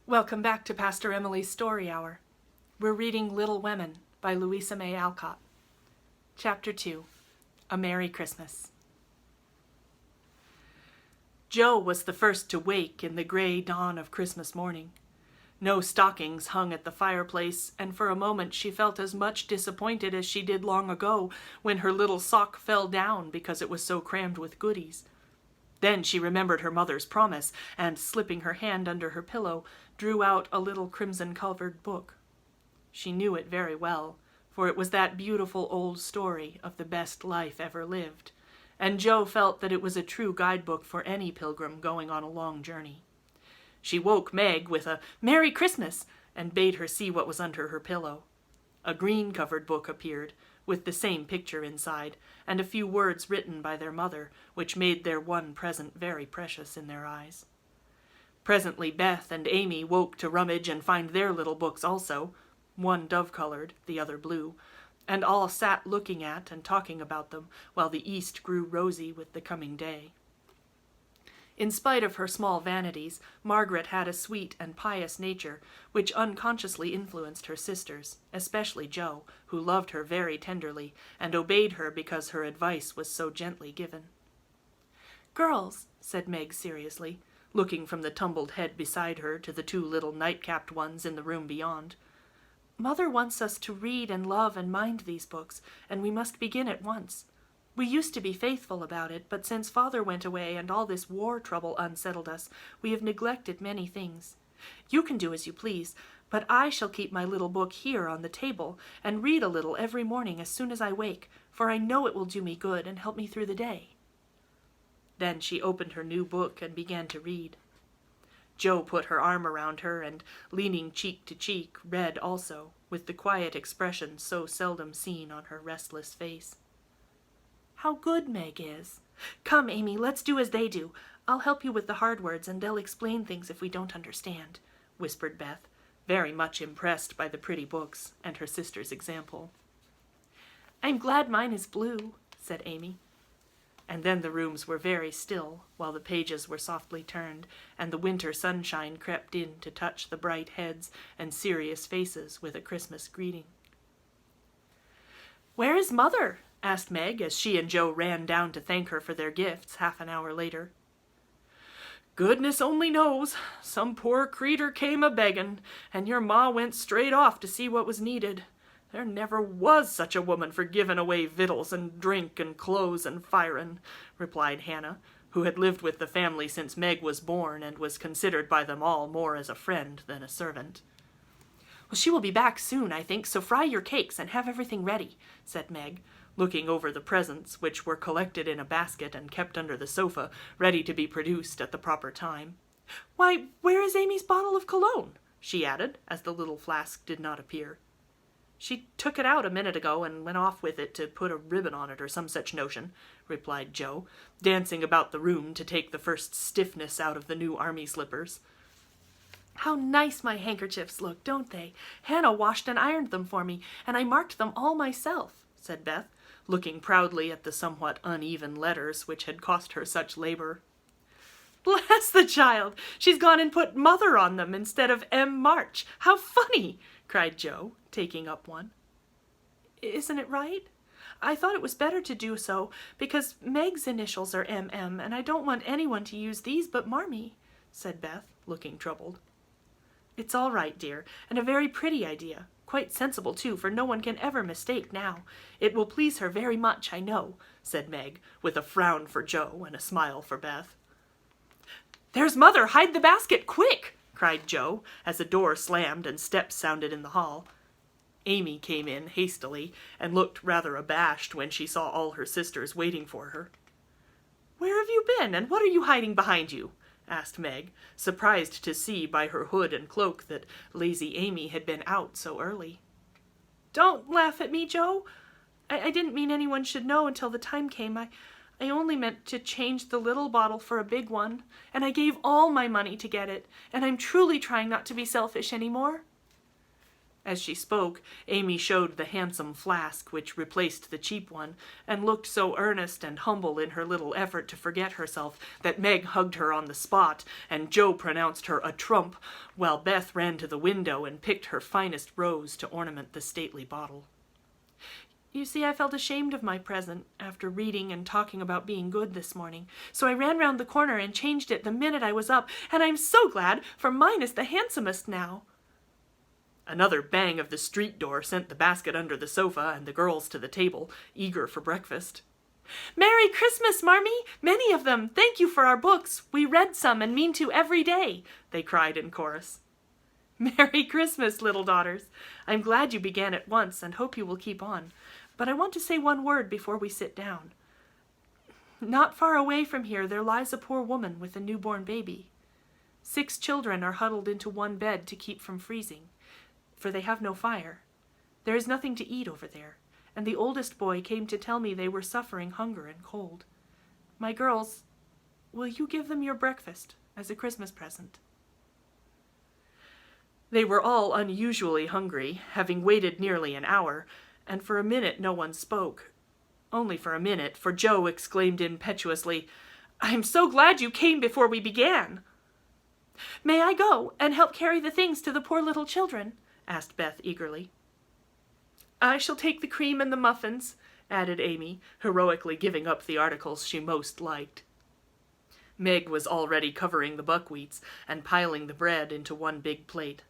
Welcome back to Pastor Emilie's Story Hour. We're reading Little Women by Louisa May Alcott. Chapter 2, A Merry Christmas. Jo was the first to wake in the gray dawn of Christmas morning. No stockings hung at the fireplace, and for a moment she felt as much disappointed as she did long ago when her little sock fell down because it was so crammed with goodies. Then she remembered her mother's promise, and, slipping her hand under her pillow, drew out a little crimson-covered book. She knew it very well, for it was that beautiful old story of the best life ever lived, and Jo felt that it was a true guidebook for any pilgrim going on a long journey. She woke Meg with a "Merry Christmas," and bade her see what was under her pillow. A green-covered book appeared, with the same picture inside, and a few words written by their mother, which made their one present very precious in their eyes. Presently Beth and Amy woke to rummage and find their little books also, one dove-colored, the other blue, and all sat looking at and talking about them, while the east grew rosy with the coming day. In spite of her small vanities, Margaret had a sweet and pious nature, which unconsciously influenced her sisters, especially Jo, who loved her very tenderly, and obeyed her because her advice was so gently given. "Girls," said Meg seriously, looking from the tumbled head beside her to the two little night-capped ones in the room beyond, "Mother wants us to read and love and mind these books, and we must begin at once. We used to be faithful about it, but since Father went away and all this war trouble unsettled us, we have neglected many things. You can do as you please, but I shall keep my little book here on the table and read a little every morning as soon as I wake, for I know it will do me good and help me through the day." Then she opened her new book and began to read. Jo put her arm around her and, leaning cheek to cheek, read also, with the quiet expression so seldom seen on her restless face. "How good Meg is! Come, Amy, let's do as they do. I'll help you with the hard words, and they'll explain things if we don't understand," whispered Beth, very much impressed by the pretty books and her sister's example. "I'm glad mine is blue," said Amy. And then the rooms were very still, while the pages were softly turned, and the winter sunshine crept in to touch the bright heads and serious faces with a Christmas greeting. "Where is Mother?" asked Meg, as she and Jo ran down to thank her for their gifts half an hour later. "Goodness only knows. Some poor creeter came a-beggin', and your ma went straight off to see what was needed. There never was such a woman for giving away victuals and drink and clothes and firin'," replied Hannah, who had lived with the family since Meg was born and was considered by them all more as a friend than a servant. "Well, she will be back soon, I think, so fry your cakes and have everything ready," said Meg, looking over the presents, which were collected in a basket and kept under the sofa, ready to be produced at the proper time. "Why, where is Amy's bottle of cologne?" she added, as the little flask did not appear. "She took it out a minute ago and went off with it to put a ribbon on it or some such notion," replied Jo, dancing about the room to take the first stiffness out of the new army slippers. "How nice my handkerchiefs look, don't they? Hannah washed and ironed them for me, and I marked them all myself," said Beth, looking proudly at the somewhat uneven letters which had cost her such labor. "Bless the child! She's gone and put Mother on them instead of M. March. How funny!" cried Jo, taking up one. "Isn't it right? I thought it was better to do so, because Meg's initials are M.M., and I don't want anyone to use these but Marmee," said Beth, looking troubled. "It's all right, dear, and a very pretty idea. Quite sensible, too, for no one can ever mistake now. It will please her very much, I know," said Meg, with a frown for Jo and a smile for Beth. "There's Mother! Hide the basket, quick!" cried Jo, as the door slammed and steps sounded in the hall. Amy came in hastily, and looked rather abashed when she saw all her sisters waiting for her. "Where have you been, and what are you hiding behind you?" asked Meg, surprised to see by her hood and cloak that lazy Amy had been out so early. "Don't laugh at me, Jo. I didn't mean anyone should know until the time came. I only meant to change the little bottle for a big one, and I gave all my money to get it, and I'm truly trying not to be selfish any more." As she spoke, Amy showed the handsome flask which replaced the cheap one, and looked so earnest and humble in her little effort to forget herself that Meg hugged her on the spot, and Joe pronounced her a trump, while Beth ran to the window and picked her finest rose to ornament the stately bottle. You see, I felt ashamed of my present after reading and talking about being good this morning, so I ran round the corner and changed it the minute I was up, and I'm so glad, for mine is the handsomest now. Another bang of the street door sent the basket under the sofa and the girls to the table, eager for breakfast. Merry Christmas, Marmee! Many of them! Thank you for our books! We read some and mean to every day! They cried in chorus. Merry Christmas, little daughters! I'm glad you began at once and hope you will keep on. But I want to say one word before we sit down. Not far away from here there lies a poor woman with a newborn baby. 6 children are huddled into one bed to keep from freezing, for they have no fire. There is nothing to eat over there, and the oldest boy came to tell me they were suffering hunger and cold. My girls, will you give them your breakfast as a Christmas present? They were all unusually hungry, having waited nearly an hour, and for a minute no one spoke. Only for a minute, for Joe exclaimed impetuously, I'm so glad you came before we began. May I go and help carry the things to the poor little children? Asked Beth eagerly. I shall take the cream and the muffins, added Amy, heroically giving up the articles she most liked. Meg was already covering the buckwheats and piling the bread into one big plate.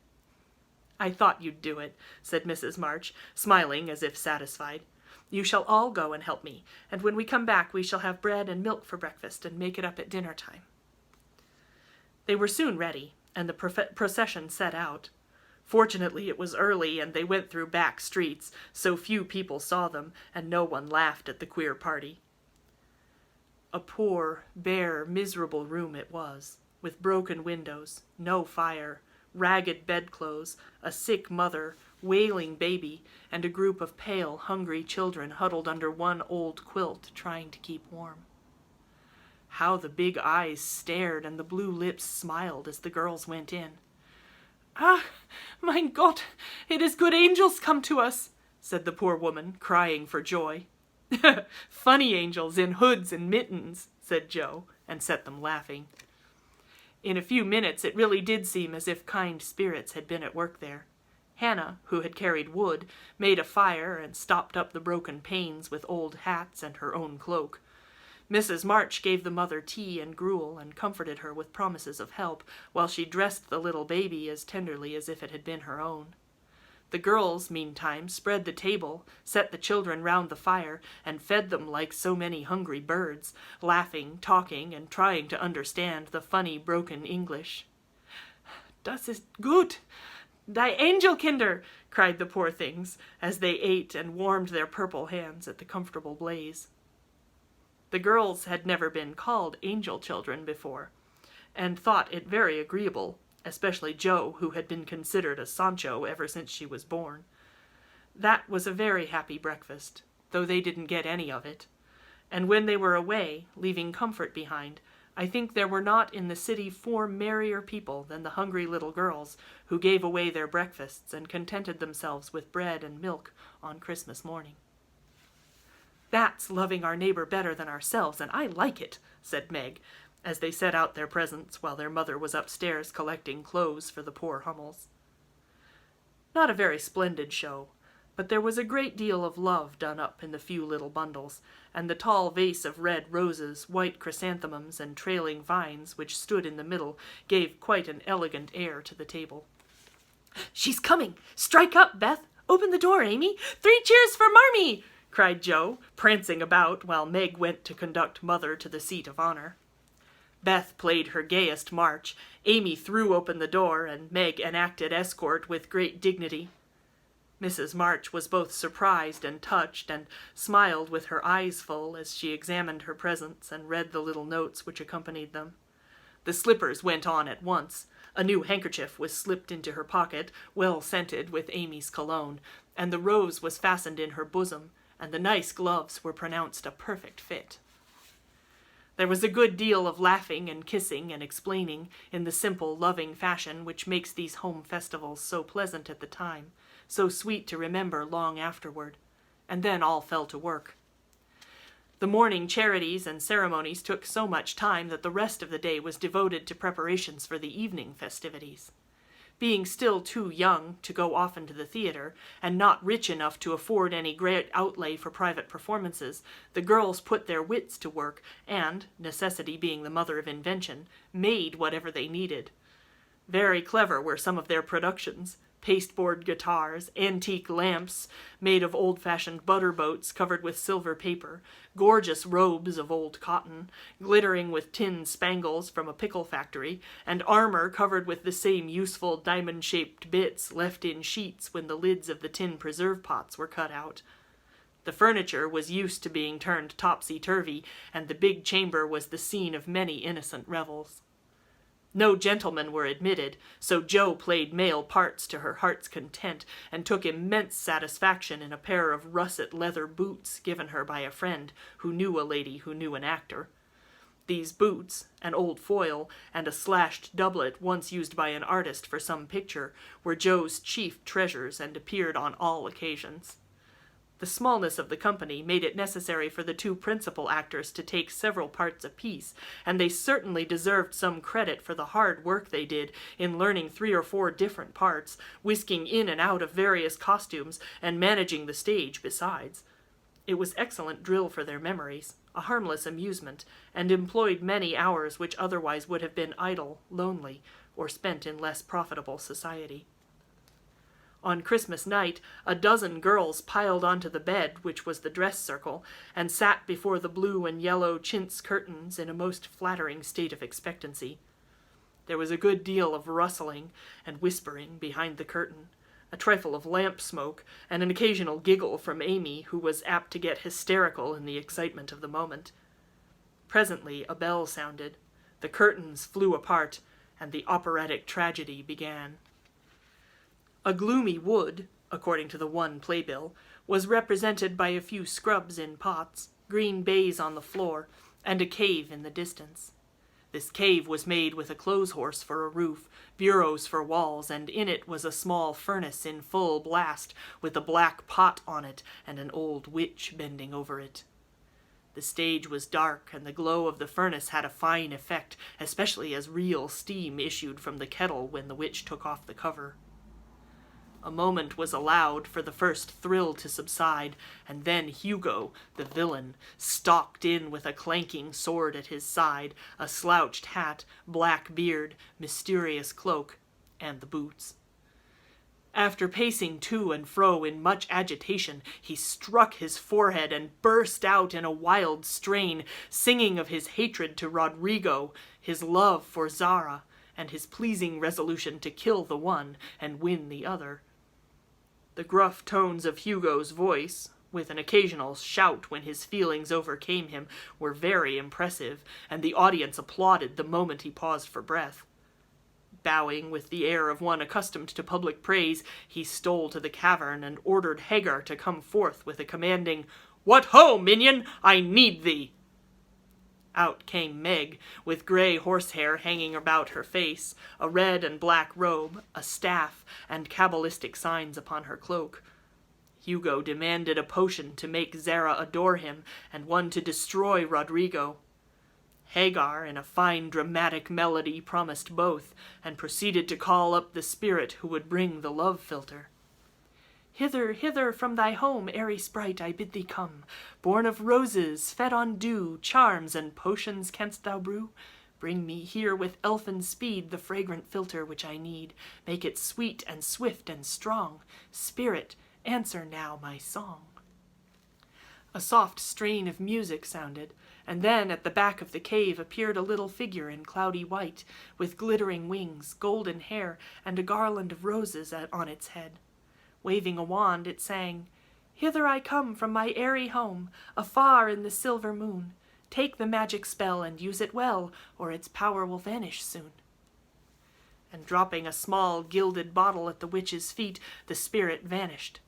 I thought you'd do it, said Mrs. March, smiling as if satisfied. You shall all go and help me, and when we come back we shall have bread and milk for breakfast and make it up at dinner time. They were soon ready, and the procession set out. Fortunately it was early, and they went through back streets, so few people saw them, and no one laughed at the queer party. A poor, bare, miserable room it was, with broken windows, no fire, ragged bedclothes, a sick mother, wailing baby, and a group of pale, hungry children huddled under one old quilt trying to keep warm. How the big eyes stared and the blue lips smiled as the girls went in. Ah, mein Gott, it is good angels come to us, said the poor woman, crying for joy. Funny angels in hoods and mittens, said Joe, and set them laughing. In a few minutes it really did seem as if kind spirits had been at work there. Hannah, who had carried wood, made a fire and stopped up the broken panes with old hats and her own cloak. Mrs. March gave the mother tea and gruel and comforted her with promises of help, while she dressed the little baby as tenderly as if it had been her own. The girls, meantime, spread the table, set the children round the fire, and fed them like so many hungry birds, laughing, talking, and trying to understand the funny broken English. Das ist gut! Die Angelkinder! Cried the poor things, as they ate and warmed their purple hands at the comfortable blaze. The girls had never been called angel children before, and thought it very agreeable, especially Jo, who had been considered a Sancho ever since she was born. That was a very happy breakfast, though they didn't get any of it. And when they were away, leaving comfort behind, I think there were not in the city 4 merrier people than the hungry little girls who gave away their breakfasts and contented themselves with bread and milk on Christmas morning. That's loving our neighbor better than ourselves, and I like it, said Meg, as they set out their presents while their mother was upstairs collecting clothes for the poor Hummels. Not a very splendid show, but there was a great deal of love done up in the few little bundles, and the tall vase of red roses, white chrysanthemums, and trailing vines which stood in the middle gave quite an elegant air to the table. She's coming! Strike up, Beth! Open the door, Amy! 3 cheers for Marmee! Cried Jo, prancing about while Meg went to conduct Mother to the seat of honor. Beth played her gayest march, Amy threw open the door, and Meg enacted escort with great dignity. Mrs. March was both surprised and touched, and smiled with her eyes full as she examined her presents and read the little notes which accompanied them. The slippers went on at once. A new handkerchief was slipped into her pocket, well scented with Amy's cologne, and the rose was fastened in her bosom, and the nice gloves were pronounced a perfect fit. There was a good deal of laughing and kissing and explaining in the simple, loving fashion which makes these home festivals so pleasant at the time, so sweet to remember long afterward. And then all fell to work. The morning charities and ceremonies took so much time that the rest of the day was devoted to preparations for the evening festivities. Being still too young to go often to the theater, and not rich enough to afford any great outlay for private performances, the girls put their wits to work and, necessity being the mother of invention, made whatever they needed. Very clever were some of their productions: pasteboard guitars, antique lamps made of old-fashioned butter boats covered with silver paper, gorgeous robes of old cotton, glittering with tin spangles from a pickle factory, and armor covered with the same useful diamond-shaped bits left in sheets when the lids of the tin preserve pots were cut out. The furniture was used to being turned topsy-turvy, and the big chamber was the scene of many innocent revels. No gentlemen were admitted, so Jo played male parts to her heart's content, and took immense satisfaction in a pair of russet leather boots given her by a friend who knew a lady who knew an actor. These boots, an old foil, and a slashed doublet once used by an artist for some picture, were Jo's chief treasures and appeared on all occasions. The smallness of the company made it necessary for the two principal actors to take several parts apiece, and they certainly deserved some credit for the hard work they did in learning 3 or 4 different parts, whisking in and out of various costumes, and managing the stage besides. It was excellent drill for their memories, a harmless amusement, and employed many hours which otherwise would have been idle, lonely, or spent in less profitable society. On Christmas night, a dozen girls piled onto the bed, which was the dress circle, and sat before the blue and yellow chintz curtains in a most flattering state of expectancy. There was a good deal of rustling and whispering behind the curtain, a trifle of lamp smoke, and an occasional giggle from Amy, who was apt to get hysterical in the excitement of the moment. Presently a bell sounded, the curtains flew apart, and the operatic tragedy began. A gloomy wood, according to the one playbill, was represented by a few scrubs in pots, green baize on the floor, and a cave in the distance. This cave was made with a clothes horse for a roof, bureaus for walls, and in it was a small furnace in full blast, with a black pot on it and an old witch bending over it. The stage was dark, and the glow of the furnace had a fine effect, especially as real steam issued from the kettle when the witch took off the cover. A moment was allowed for the first thrill to subside, and then Hugo, the villain, stalked in with a clanking sword at his side, a slouched hat, black beard, mysterious cloak, and the boots. After pacing to and fro in much agitation, he struck his forehead and burst out in a wild strain, singing of his hatred to Rodrigo, his love for Zara, and his pleasing resolution to kill the one and win the other. The gruff tones of Hugo's voice, with an occasional shout when his feelings overcame him, were very impressive, and the audience applauded the moment he paused for breath. Bowing with the air of one accustomed to public praise, he stole to the cavern and ordered Hagar to come forth with a commanding, "What ho, minion! I need thee!" Out came Meg, with grey horsehair hanging about her face, a red and black robe, a staff, and cabalistic signs upon her cloak. Hugo demanded a potion to make Zara adore him, and one to destroy Rodrigo. Hagar, in a fine dramatic melody, promised both, and proceeded to call up the spirit who would bring the love philtre. "Hither, hither from thy home, airy sprite, I bid thee come. Born of roses, fed on dew, charms and potions canst thou brew? Bring me here with elfin speed the fragrant philtre which I need. Make it sweet and swift and strong. Spirit, answer now my song." A soft strain of music sounded, and then at the back of the cave appeared a little figure in cloudy white, with glittering wings, golden hair, and a garland of roses on its head. Waving a wand, it sang, "Hither I come from my airy home, afar in the silver moon. Take the magic spell and use it well, or its power will vanish soon." And dropping a small gilded bottle at the witch's feet, the spirit vanished.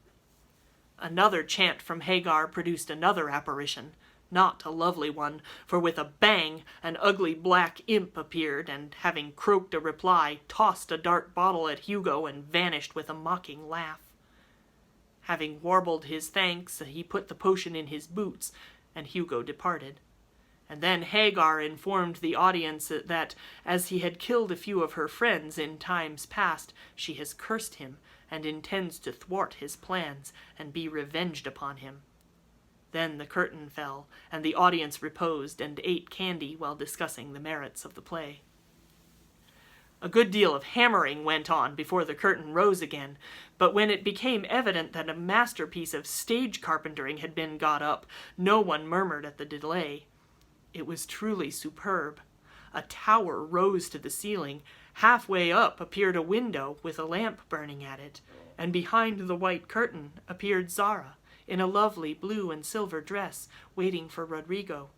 Another chant from Hagar produced another apparition, not a lovely one, for with a bang an ugly black imp appeared, and having croaked a reply, tossed a dark bottle at Hugo and vanished with a mocking laugh. Having warbled his thanks, he put the potion in his boots, and Hugo departed. And then Hagar informed the audience that, as he had killed a few of her friends in times past, she has cursed him, and intends to thwart his plans, and be revenged upon him. Then the curtain fell, and the audience reposed and ate candy while discussing the merits of the play. A good deal of hammering went on before the curtain rose again, but when it became evident that a masterpiece of stage carpentering had been got up, no one murmured at the delay. It was truly superb. A tower rose to the ceiling. Halfway up appeared a window with a lamp burning at it, and behind the white curtain appeared Zara, in a lovely blue and silver dress, waiting for Rodrigo.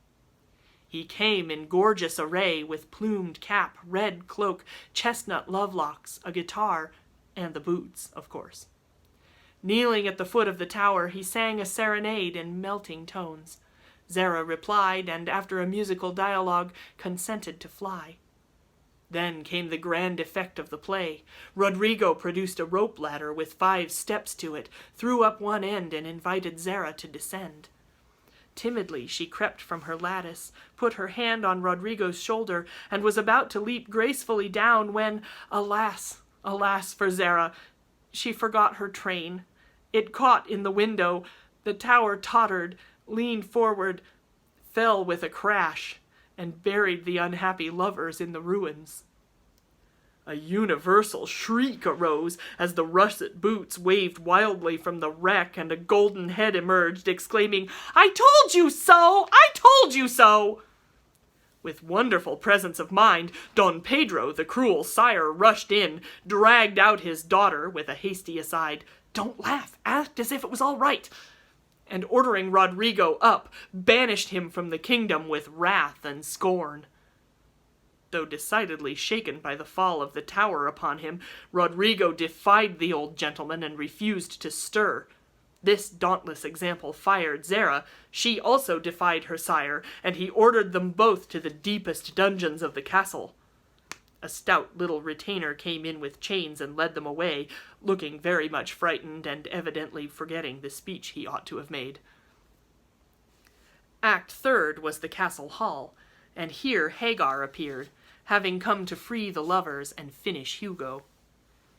He came in gorgeous array, with plumed cap, red cloak, chestnut lovelocks, a guitar, and the boots, of course. Kneeling at the foot of the tower, he sang a serenade in melting tones. Zara replied, and after a musical dialogue, consented to fly. Then came the grand effect of the play. Rodrigo produced a rope ladder with 5 steps to it, threw up one end, and invited Zara to descend. Timidly she crept from her lattice, put her hand on Rodrigo's shoulder, and was about to leap gracefully down when, alas, alas for Zara, she forgot her train. It caught in the window, the tower tottered, leaned forward, fell with a crash, and buried the unhappy lovers in the ruins. A universal shriek arose as the russet boots waved wildly from the wreck, and a golden head emerged, exclaiming, "I told you so! I told you so!" With wonderful presence of mind, Don Pedro, the cruel sire, rushed in, dragged out his daughter with a hasty aside, "Don't laugh, act as if it was all right," and ordering Rodrigo up, banished him from the kingdom with wrath and scorn. Though decidedly shaken by the fall of the tower upon him, Rodrigo defied the old gentleman and refused to stir. This dauntless example fired Zara. She also defied her sire, and he ordered them both to the deepest dungeons of the castle. A stout little retainer came in with chains and led them away, looking very much frightened and evidently forgetting the speech he ought to have made. Act Third was the castle hall, and here Hagar appeared, having come to free the lovers and finish Hugo.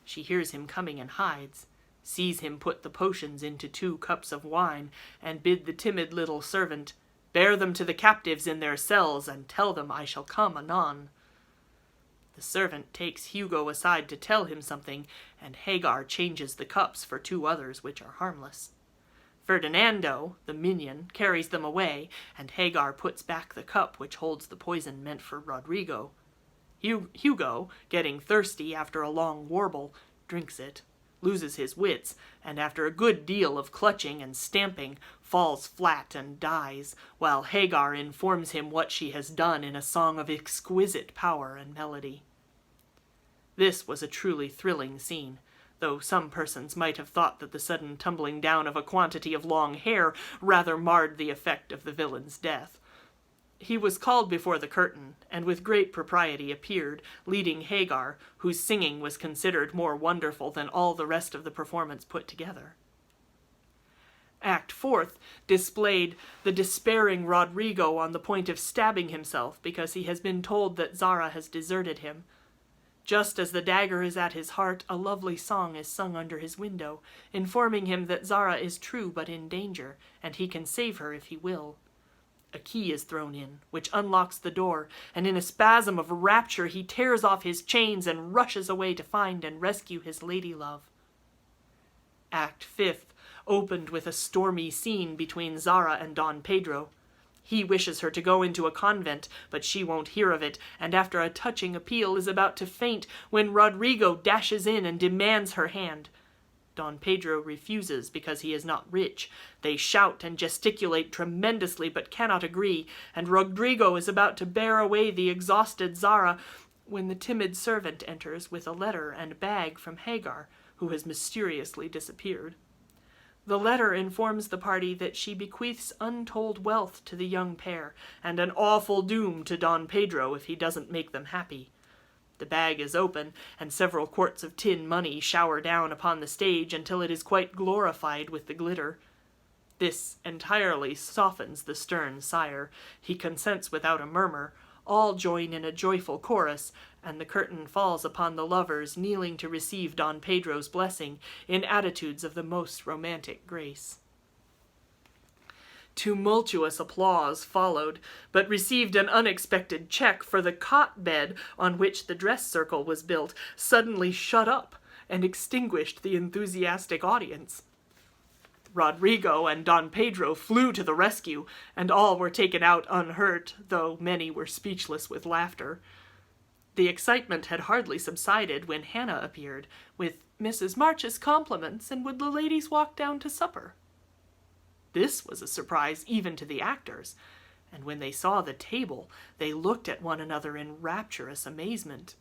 She hears him coming and hides, sees him put the potions into 2 cups of wine, and bid the timid little servant, "Bear them to the captives in their cells, and tell them I shall come anon." The servant takes Hugo aside to tell him something, and Hagar changes the cups for 2 others which are harmless. Ferdinando, the minion, carries them away, and Hagar puts back the cup which holds the poison meant for Rodrigo. Hugo, getting thirsty after a long warble, drinks it, loses his wits, and after a good deal of clutching and stamping, falls flat and dies, while Hagar informs him what she has done in a song of exquisite power and melody. This was a truly thrilling scene, though some persons might have thought that the sudden tumbling down of a quantity of long hair rather marred the effect of the villain's death. He was called before the curtain, and with great propriety appeared, leading Hagar, whose singing was considered more wonderful than all the rest of the performance put together. Act Fourth displayed the despairing Rodrigo on the point of stabbing himself because he has been told that Zara has deserted him. Just as the dagger is at his heart, a lovely song is sung under his window, informing him that Zara is true but in danger, and he can save her if he will. A key is thrown in, which unlocks the door, and in a spasm of rapture he tears off his chains and rushes away to find and rescue his lady-love. Act Fifth opened with a stormy scene between Zara and Don Pedro. He wishes her to go into a convent, but she won't hear of it, and after a touching appeal is about to faint when Rodrigo dashes in and demands her hand. Don Pedro refuses because he is not rich. They shout and gesticulate tremendously but cannot agree, and Rodrigo is about to bear away the exhausted Zara when the timid servant enters with a letter and bag from Hagar, who has mysteriously disappeared. The letter informs the party that she bequeaths untold wealth to the young pair, and an awful doom to Don Pedro if he doesn't make them happy. The bag is open, and several quarts of tin money shower down upon the stage until it is quite glorified with the glitter. This entirely softens the stern sire. He consents without a murmur. All join in a joyful chorus, and the curtain falls upon the lovers kneeling to receive Don Pedro's blessing in attitudes of the most romantic grace. Tumultuous applause followed, but received an unexpected check, for the cot bed on which the dress circle was built suddenly shut up and extinguished the enthusiastic audience. Rodrigo and Don Pedro flew to the rescue, and all were taken out unhurt, though many were speechless with laughter. The excitement had hardly subsided when Hannah appeared, with Mrs. March's compliments, and would the ladies walk down to supper? This was a surprise even to the actors, and when they saw the table, they looked at one another in rapturous amazement.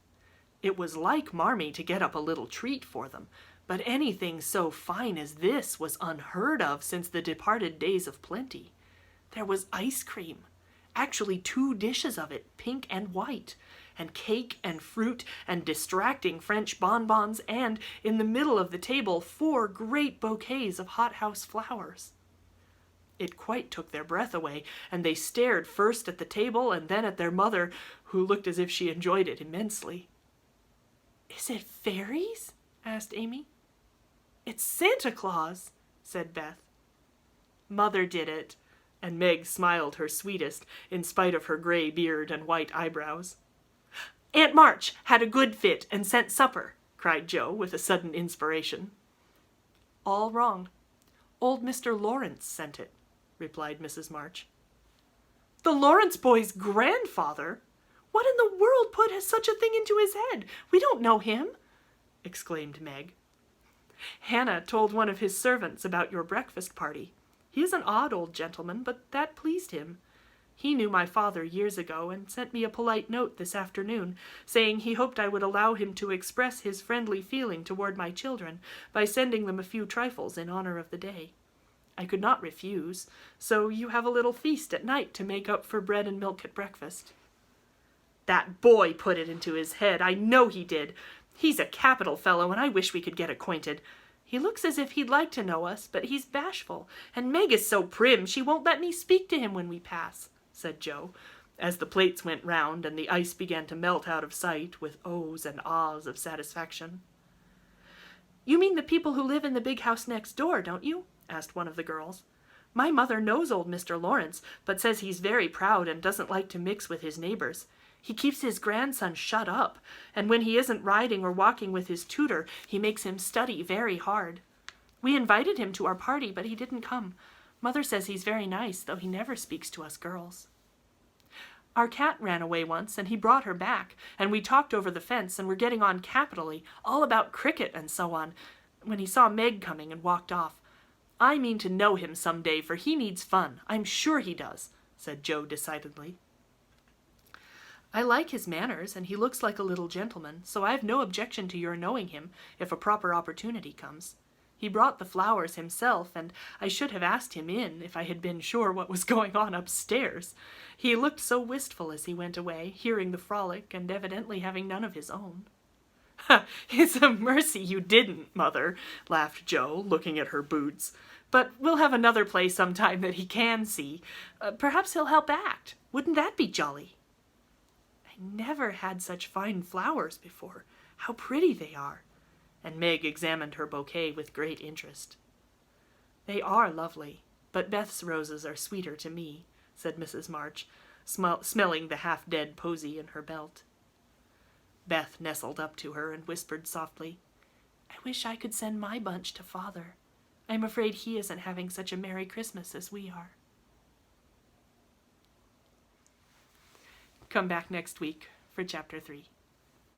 It was like Marmee to get up a little treat for them, but anything so fine as this was unheard of since the departed days of plenty. There was ice cream, actually 2 dishes of it, pink and white, and cake and fruit and distracting French bonbons, and, in the middle of the table, 4 great bouquets of hothouse flowers. It quite took their breath away, and they stared first at the table and then at their mother, who looked as if she enjoyed it immensely. "Is it fairies?" asked Amy. "It's Santa Claus," said Beth. "Mother did it," and Meg smiled her sweetest, in spite of her gray beard and white eyebrows. "Aunt March had a good fit and sent supper," cried Jo, with a sudden inspiration. "All wrong. Old Mr. Lawrence sent it," replied Mrs. March. "The Lawrence boy's grandfather? What in the world put such a thing into his head? We don't know him," exclaimed Meg. "Hannah told one of his servants about your breakfast party. He is an odd old gentleman, but that pleased him. He knew my father years ago and sent me a polite note this afternoon, saying he hoped I would allow him to express his friendly feeling toward my children by sending them a few trifles in honor of the day. I could not refuse, so you have a little feast at night to make up for bread and milk at breakfast." "That boy put it into his head. I know he did. He's a capital fellow, and I wish we could get acquainted. He looks as if he'd like to know us, but he's bashful, and Meg is so prim she won't let me speak to him when we pass," said Jo, as the plates went round and the ice began to melt out of sight with ohs and ahs of satisfaction. "You mean the people who live in the big house next door, don't you?" asked one of the girls. "My mother knows old Mr. Lawrence, but says he's very proud and doesn't like to mix with his neighbors. He keeps his grandson shut up, and when he isn't riding or walking with his tutor, he makes him study very hard. We invited him to our party, but he didn't come. Mother says he's very nice, though he never speaks to us girls. Our cat ran away once, and he brought her back, and we talked over the fence and were getting on capitally, all about cricket and so on, when he saw Meg coming and walked off. I mean to know him some day, for he needs fun. I'm sure he does," said Jo decidedly. "I like his manners, and he looks like a little gentleman, so I have no objection to your knowing him if a proper opportunity comes. He brought the flowers himself, and I should have asked him in if I had been sure what was going on upstairs. He looked so wistful as he went away, hearing the frolic and evidently having none of his own." "It's a mercy you didn't, Mother," laughed Jo, looking at her boots. "But we'll have another play sometime that he can see. Perhaps he'll help act. Wouldn't that be jolly?" "I never had such fine flowers before. How pretty they are!" And Meg examined her bouquet with great interest. "They are lovely, but Beth's roses are sweeter to me," said Mrs. March, smelling the half-dead posy in her belt. Beth nestled up to her and whispered softly, "I wish I could send my bunch to Father. I'm afraid he isn't having such a Merry Christmas as we are." Come back next week for Chapter 3.